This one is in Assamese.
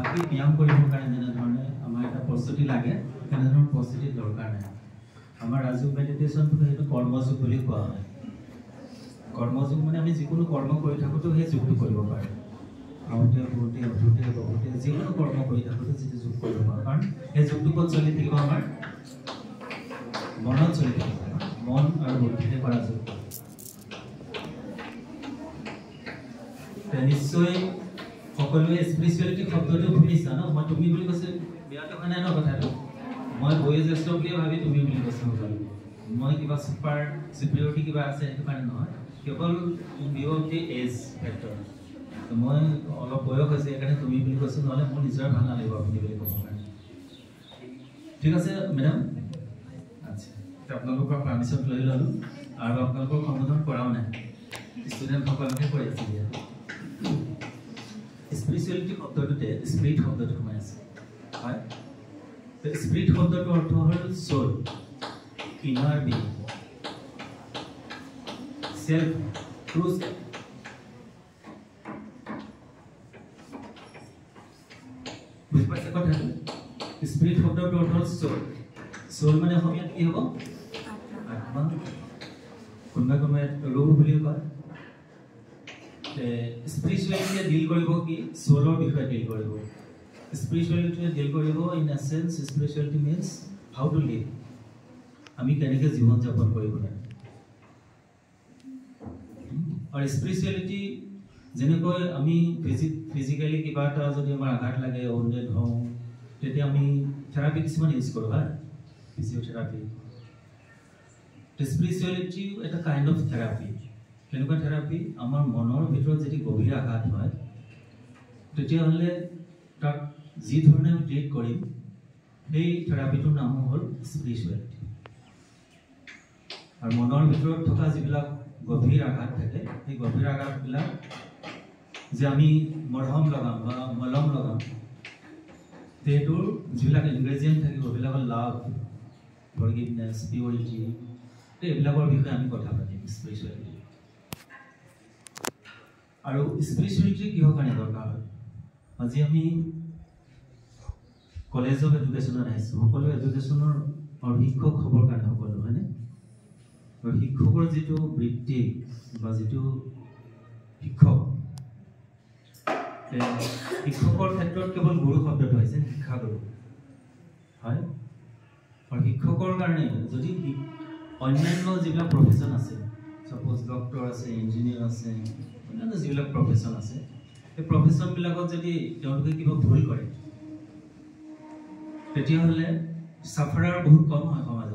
কি ব্যায়াম কৰিবৰ কাৰণে যেনে ধৰণে আমাৰ এটা প্ৰস্তুতি লাগে তেনেধৰণৰ প্ৰস্তুতিৰ দৰকাৰ নাই আমাৰ ৰাজযোগ মেডিটেশ্যনটো সেইটো কৰ্মযোগ বুলি কোৱা হয় কৰ্মযোগ মানে আমি যিকোনো কৰ্ম কৰি থাকোঁতো সেই যোগটো কৰিব পাৰোঁ আহোঁতে বহুতে উঠোঁতে বহুতে যিকোনো কৰ্ম কৰি থাকোঁতে যিটো যোগ কৰিব পাৰোঁ কাৰণ সেই যোগটো ক'ত চলি থাকিব আমাৰ মনত চলি থাকিব মন আৰু বুদ্ধিৰে কৰা যোগ নিশ্চয় সকলোৱে স্পিৰিচুৱেলিটি শব্দটো শুনিছা ন মই তুমি বুলি কৈছে বেয়াটো হোৱা নাই ন কথাটো মই বয়োজ্যেষ্ঠ বুলি ভাবি তুমি বুলি কৈছোঁ মই কিবা ছুপাৰ ছিকিউৰিটি কিবা আছে সেইটো কাৰণে নহয় কেৱল view of the age factor মই অলপ বয়স হৈছে সেইকাৰণে তুমি বুলি কৈছোঁ নহ'লে মোৰ নিজৰ ভাল নালাগিব আপুনি বুলি ক'ব কাৰণে ঠিক আছে মেডাম আচ্ছা আপোনালোকৰ পাৰ্মিশ্যন লৈ ল'লোঁ আৰু আপোনালোকৰ সম্বোধন কৰাও নাই ষ্টুডেণ্টসকলকে কৰি আছে দিয়া স্পিৰিচুৱেলিটি শব্দটোতে স্পিৰিট শব্দটো সোমাই আছে হয় স্পিৰিট শব্দটোৰ অৰ্থ হ'ল soul inner being self true self বুঝি পাইছে কথাটো স্পিৰিট শব্দটোৰ অৰ্থ হ'ল সোল সোল মানে অসমীয়াত কি হ'ব আত্মা কোনোবাই ৰূহ বুলিও কয় স্পিৰিচুৱেলিটিয়ে ডিল কৰিব কি সোলৰ বিষয়ে ডিল কৰিব স্পিৰিচুৱেলিটিয়ে ডিল কৰিব in essence spirituality means how to live আমি কেনেকৈ জীৱন যাপন কৰিব লাগে আৰু স্পিৰিচুৱেলিটি যেনেকৈ আমি ফিজিকেলি কিবা এটা যদি আমাৰ আঘাত লাগে অৰুণেড হওঁ তেতিয়া আমি থেৰাপি কিছুমান ইউজ কৰোঁ হয় ফিজিঅ'থেৰাপি স্পিৰিচুৱেলিটিও এটা কাইণ্ড অফ থেৰাপি কেনেকুৱা থেৰাপি আমাৰ মনৰ ভিতৰত যদি গভীৰ আঘাত হয় তেতিয়াহ'লে তাক যি ধৰণে আমি ট্ৰিট কৰিম সেই থেৰাপিটোৰ নাম হ'ল স্পিৰিচুৱেলিটি আৰু মনৰ ভিতৰত থকা যিবিলাক গভীৰ আঘাত থাকে সেই গভীৰ আঘাতবিলাক যে আমি মৰহম লগাম বা মলম লগাম সেইটোৰ যিবিলাক ইনগ্ৰেডিয়েণ্ট থাকিব সেইবিলাক হ'ল লাভ ফৰগিভনেছ পিউৰিটি এইবিলাকৰ বিষয়ে আমি কথা পাতিম স্পিৰিচুৱেলিটি আৰু স্পিৰিচুৱেলিটি কিহৰ কাৰণে দৰকাৰ হয় আজি আমি কলেজ অফ এডুকেশ্যনত আহিছোঁ সকলো এডুকেশ্যনৰ আৰু শিক্ষক হ'বৰ কাৰণে সকলো হয়নে আৰু শিক্ষকৰ যিটো বৃত্তি বা যিটো শিক্ষক শিক্ষকৰ ক্ষেত্ৰত কেৱল গুৰু শব্দটো হৈছে শিক্ষাগুৰু হয় আৰু শিক্ষকৰ কাৰণে যদি অন্যান্য যিবিলাক প্ৰফেশ্যন আছে সাপোজ ডক্টৰ আছে ইঞ্জিনিয়াৰ আছে অন্যান্য যিবিলাক প্ৰফেশ্যন আছে সেই প্ৰফেশ্যনবিলাকত যদি তেওঁলোকে কিবা ভুল কৰে তেতিয়াহ'লে ছাফাৰাৰ বহুত কম হয় সমাজত